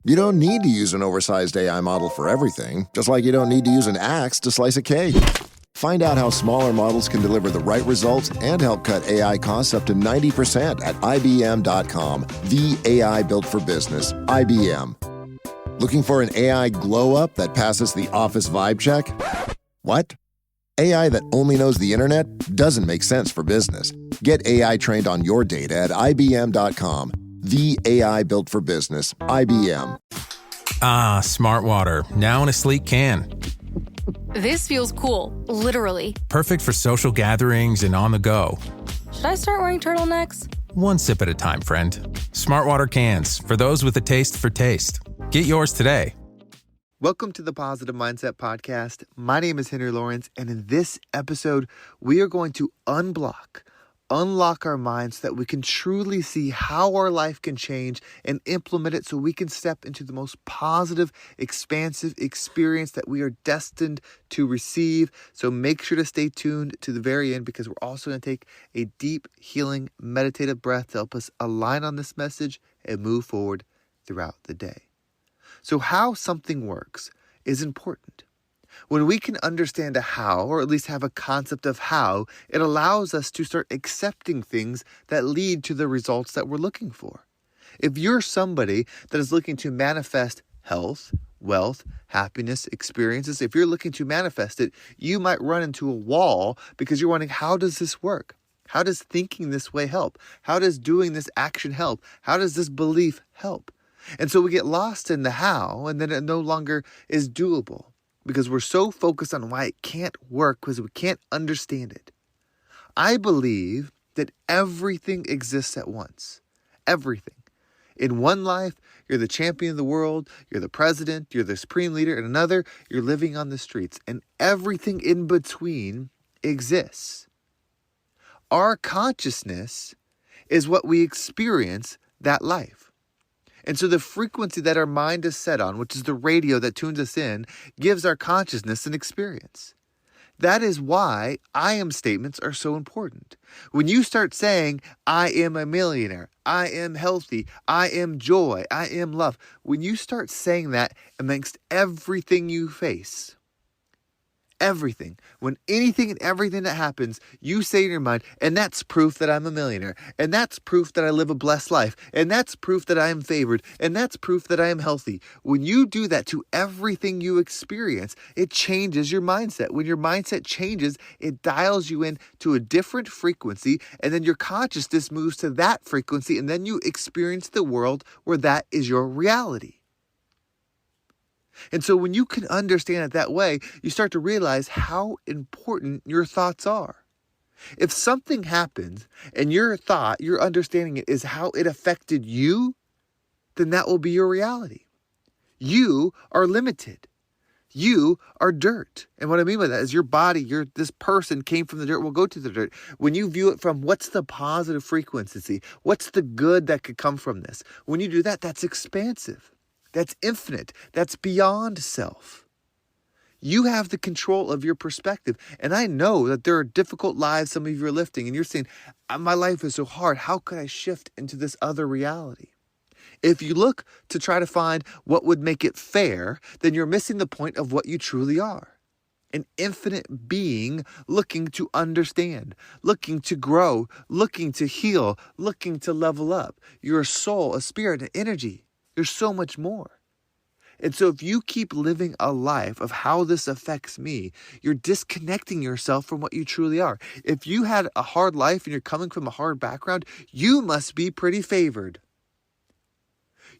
You don't need to use an oversized AI model for everything, just like you don't need to use an axe to slice a cake. Find out how smaller models can deliver the right results and help cut AI costs up to 90% at IBM.com. The AI built for business. IBM. Looking for an AI glow-up that passes the office vibe check? What? AI that only knows the internet doesn't make sense for business. Get AI trained on your data at IBM.com. The AI built for business. IBM. Ah, smart water. Now in a sleek can. This feels cool, literally. Perfect for social gatherings and on the go. Should I start wearing turtlenecks? One sip at a time, friend. Smart water cans, for those with a taste for taste. Get yours today. Welcome to the Positive Mindset Podcast. My name is Henry Lawrence, and in this episode, we are going to unlock our minds so that we can truly see how our life can change and implement it so we can step into the most positive, expansive experience that we are destined to receive. So make sure to stay tuned to the very end, because we're also going to take a deep, healing, meditative breath to help us align on this message and move forward throughout the day. So how something works is important. When we can understand a how, or at least have a concept of how, it allows us to start accepting things that lead to the results that we're looking for. If you're somebody that is looking to manifest health, wealth, happiness, experiences, if you're looking to manifest it, you might run into a wall because you're wondering, how does this work? How does thinking this way help? How does doing this action help? How does this belief help? And so we get lost in the how, and then it no longer is doable, because we're so focused on why it can't work because we can't understand it. I believe that everything exists at once. Everything. In one life, you're the champion of the world, you're the president, you're the supreme leader. In another, you're living on the streets. And everything in between exists. Our consciousness is what we experience that life. And so the frequency that our mind is set on, which is the radio that tunes us in, gives our consciousness an experience. That is why I am statements are so important. When you start saying, I am a millionaire, I am healthy, I am joy, I am love, when you start saying that amongst everything you face, everything, when anything and everything that happens, you say in your mind, and that's proof that I'm a millionaire, and that's proof that I live a blessed life, and that's proof that I am favored, and that's proof that I am healthy. When you do that to everything you experience, it changes your mindset. When your mindset changes, it dials you in to a different frequency, and then your consciousness moves to that frequency, and then you experience the world where that is your reality. And so when you can understand it that way, you start to realize how important your thoughts are. If something happens and your thought, your understanding it is how it affected you, then that will be your reality. You are limited. You are dirt. And what I mean by that is your body, this person came from the dirt, will go to the dirt. When you view it from what's the positive frequency, what's the good that could come from this? When you do that, that's expansive. That's infinite. That's beyond self. You have the control of your perspective. And I know that there are difficult lives some of you are living, and you're saying, my life is so hard. How could I shift into this other reality? If you look to try to find what would make it fair, then you're missing the point of what you truly are. An infinite being looking to understand, looking to grow, looking to heal, looking to level up. You're a soul, a spirit, an energy. There's so much more. And so if you keep living a life of how this affects me, you're disconnecting yourself from what you truly are. If you had a hard life and you're coming from a hard background, you must be pretty favored.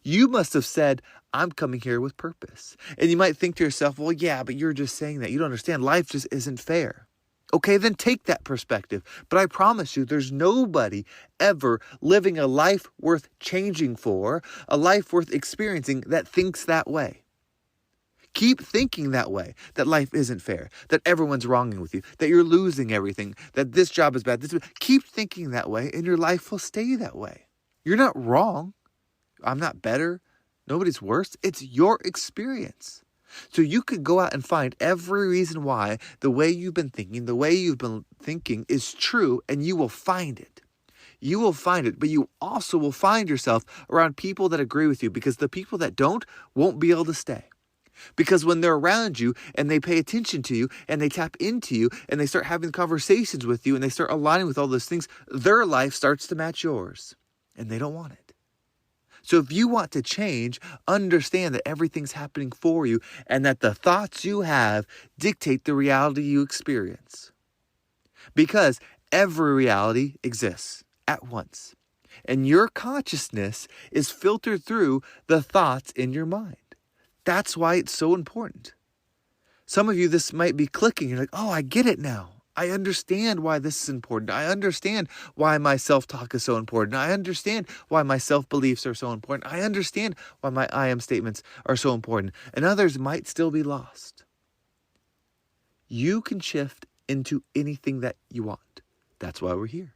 You must have said, I'm coming here with purpose. And you might think to yourself, well, yeah, but you're just saying that. You don't understand. Life just isn't fair. Okay, then take that perspective. But I promise you, there's nobody ever living a life worth changing for, a life worth experiencing that thinks that way. Keep thinking that way, that life isn't fair, that everyone's wronging with you, that you're losing everything, that this job is bad. Keep thinking that way, and your life will stay that way. You're not wrong. I'm not better. Nobody's worse. It's your experience. So you could go out and find every reason why the way you've been thinking is true, and you will find it. You will find it, but you also will find yourself around people that agree with you, because the people that don't won't be able to stay. Because when they're around you and they pay attention to you and they tap into you and they start having conversations with you and they start aligning with all those things, their life starts to match yours and they don't want it. So if you want to change, understand that everything's happening for you and that the thoughts you have dictate the reality you experience. Because every reality exists at once. And your consciousness is filtered through the thoughts in your mind. That's why it's so important. Some of you, this might be clicking. You're like, oh, I get it now. I understand why this is important. I understand why my self-talk is so important. I understand why my self-beliefs are so important. I understand why my I am statements are so important. And others might still be lost. You can shift into anything that you want. That's why we're here.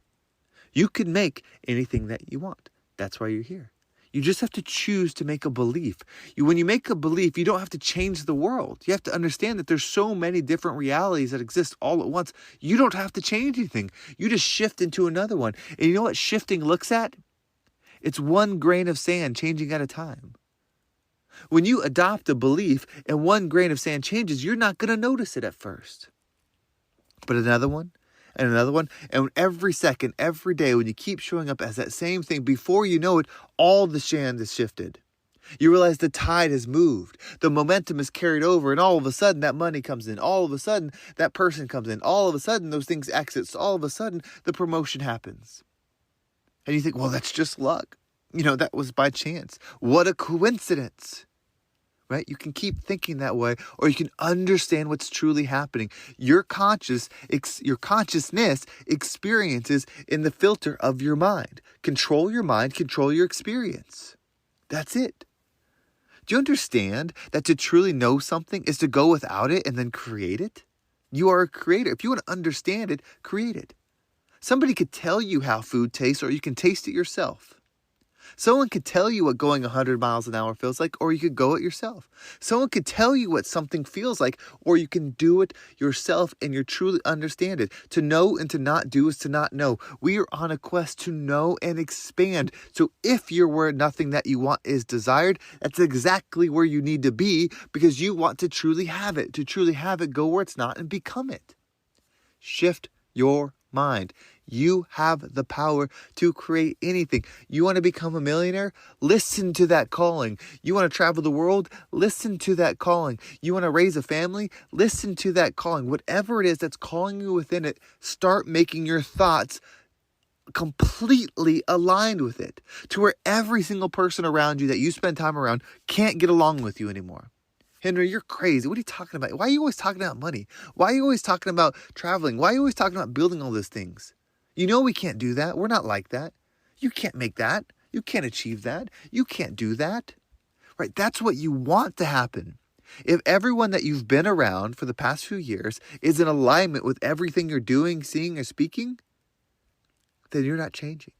You can make anything that you want. That's why you're here. You just have to choose to make a belief. When you make a belief, you don't have to change the world. You have to understand that there's so many different realities that exist all at once. You don't have to change anything. You just shift into another one. And you know what shifting looks at? It's one grain of sand changing at a time. When you adopt a belief and one grain of sand changes, you're not going to notice it at first. But another one, and another one, and every second, every day, when you keep showing up as that same thing, before you know it, all the sand is shifted. You realize the tide has moved, the momentum is carried over, and all of a sudden that money comes in, all of a sudden that person comes in, all of a sudden those things exit, all of a sudden the promotion happens. And you think, well, that's just luck. That was by chance. What a coincidence. Right? You can keep thinking that way, or you can understand what's truly happening. Your consciousness experiences in the filter of your mind. Control your mind, control your experience. That's it. Do you understand that to truly know something is to go without it and then create it? You are a creator. If you want to understand it, create it. Somebody could tell you how food tastes, or you can taste it yourself. Someone could tell you what going 100 miles an hour feels like, or you could go it yourself. Someone could tell you what something feels like, or you can do it yourself and you truly understand it. To know and to not do is to not know. We are on a quest to know and expand. So if you're where nothing that you want is desired, that's exactly where you need to be, because you want to truly have it. To truly have it, go where it's not and become it. Shift your mind. You have the power to create anything. You want to become a millionaire? Listen to that calling. You want to travel the world? Listen to that calling. You want to raise a family? Listen to that calling. Whatever it is that's calling you within it, start making your thoughts completely aligned with it, to where every single person around you that you spend time around can't get along with you anymore. Henry, you're crazy. What are you talking about? Why are you always talking about money? Why are you always talking about traveling? Why are you always talking about building all these things? You know we can't do that. We're not like that. You can't make that. You can't achieve that. You can't do that. Right? That's what you want to happen. If everyone that you've been around for the past few years is in alignment with everything you're doing, seeing, or speaking, then you're not changing.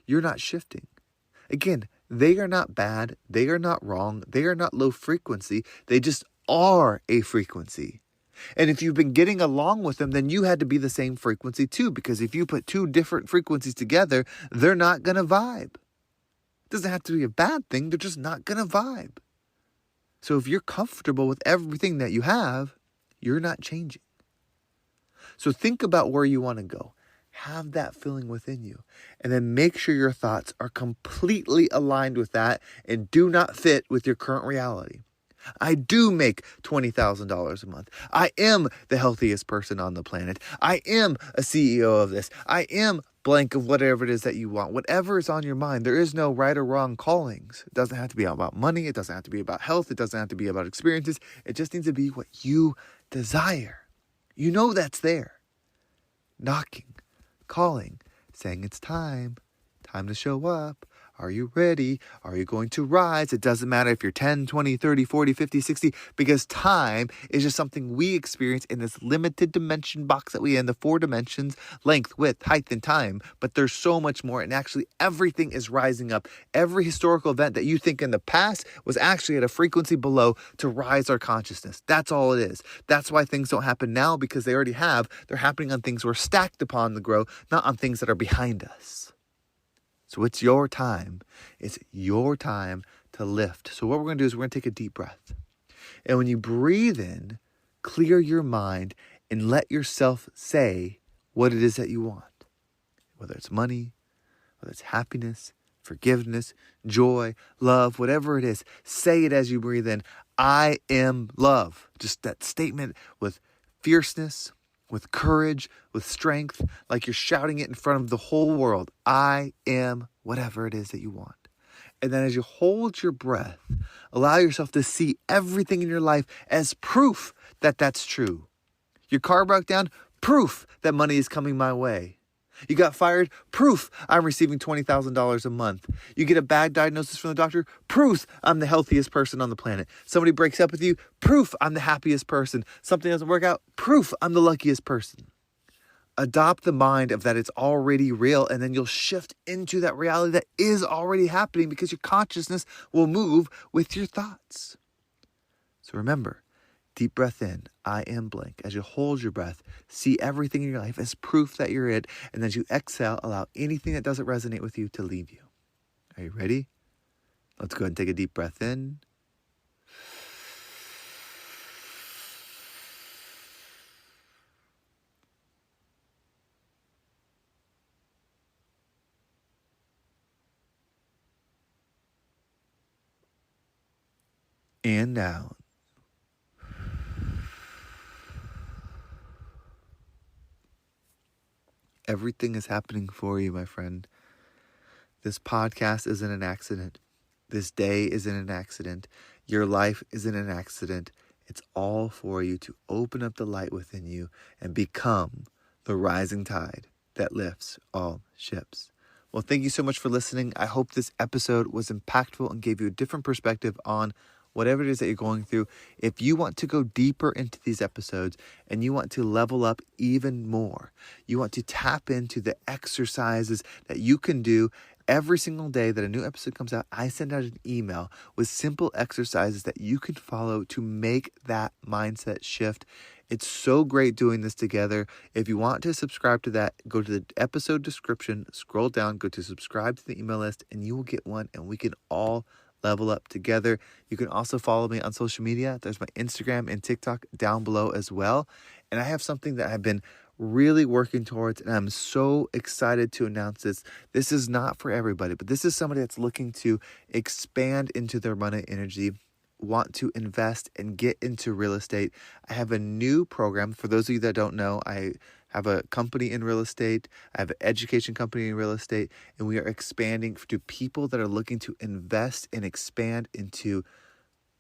You're not shifting. Again, they are not bad. They are not wrong. They are not low frequency. They just are a frequency. And if you've been getting along with them, then you had to be the same frequency too, because if you put two different frequencies together, they're not going to vibe. It doesn't have to be a bad thing. They're just not going to vibe. So if you're comfortable with everything that you have, you're not changing. So think about where you want to go. Have that feeling within you. And then make sure your thoughts are completely aligned with that and do not fit with your current reality. I do make $20,000 a month. I am the healthiest person on the planet. I am a CEO of this. I am blank of whatever it is that you want. Whatever is on your mind, there is no right or wrong callings. It doesn't have to be about money. It doesn't have to be about health. It doesn't have to be about experiences. It just needs to be what you desire. You know that's there. Knocking, calling, saying it's time to show up. Are you ready? Are you going to rise? It doesn't matter if you're 10, 20, 30, 40, 50, 60, because time is just something we experience in this limited dimension box that we in, the 4 dimensions, length, width, height, and time. But there's so much more, and actually everything is rising up. Every historical event that you think in the past was actually at a frequency below to rise our consciousness. That's all it is. That's why things don't happen now, because they already have. They're happening on things we're stacked upon to grow, not on things that are behind us. So it's your time. It's your time to lift. So what we're going to do is we're going to take a deep breath. And when you breathe in, clear your mind and let yourself say what it is that you want. Whether it's money, whether it's happiness, forgiveness, joy, love, whatever it is, say it as you breathe in. I am love. Just that statement with fierceness, with courage, with strength, like you're shouting it in front of the whole world. I am whatever it is that you want. And then as you hold your breath, allow yourself to see everything in your life as proof that that's true. Your car broke down, proof that money is coming my way. You got fired, proof I'm receiving $20,000 a month. You get a bad diagnosis from the doctor, proof I'm the healthiest person on the planet. Somebody breaks up with you, proof I'm the happiest person. Something doesn't work out, proof I'm the luckiest person. Adopt the mind of that it's already real, and then you'll shift into that reality that is already happening because your consciousness will move with your thoughts. So remember, deep breath in, I am blank. As you hold your breath, see everything in your life as proof that you're it. And as you exhale, allow anything that doesn't resonate with you to leave you. Are you ready? Let's go ahead and take a deep breath in. And out. Everything is happening for you, my friend. This podcast isn't an accident. This day isn't an accident. Your life isn't an accident. It's all for you to open up the light within you and become the rising tide that lifts all ships. Well, thank you so much for listening. I hope this episode was impactful and gave you a different perspective on whatever it is that you're going through. If you want to go deeper into these episodes and you want to level up even more, you want to tap into the exercises that you can do every single day that a new episode comes out, I send out an email with simple exercises that you can follow to make that mindset shift. It's so great doing this together. If you want to subscribe to that, go to the episode description, scroll down, go to subscribe to the email list, and you will get one, and we can all level up together. You can also follow me on social media. There's my Instagram and TikTok down below as well. And I have something that I've been really working towards, and I'm so excited to announce this. This is not for everybody, but this is somebody that's looking to expand into their money energy, want to invest and get into real estate. I have a new program. For those of you that don't know, I have a company in real estate. I have an education company in real estate, and we are expanding to people that are looking to invest and expand into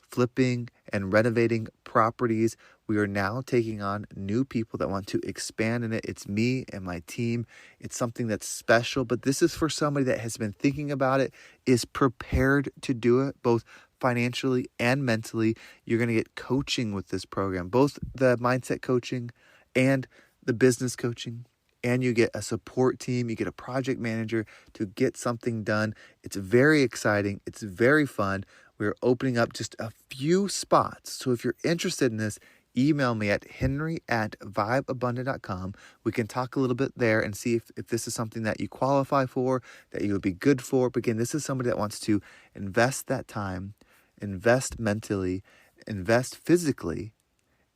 flipping and renovating properties. We are now taking on new people that want to expand in it. It's me and my team. It's something that's special, but this is for somebody that has been thinking about it, is prepared to do it, both financially and mentally. You're going to get coaching with this program, both the mindset coaching and the business coaching, and you get a support team, you get a project manager to get something done. It's very exciting. It's very fun. We're opening up just a few spots. So if you're interested in this, email me at henry@vibeabundant.com. We can talk a little bit there and see if this is something that you qualify for, that you would be good for. But again, this is somebody that wants to invest that time, invest mentally, invest physically,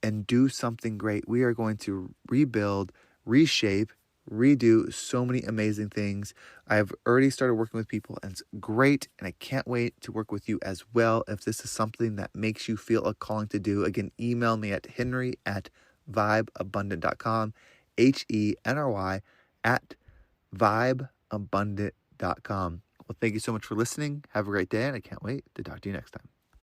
and do something great. We are going to rebuild, reshape, redo so many amazing things. I've already started working with people, and it's great, and I can't wait to work with you as well. If this is something that makes you feel a calling to do, again, email me at henry@vibeabundant.com, HENRY@vibeabundant.com. Well, thank you so much for listening. Have a great day, and I can't wait to talk to you next time.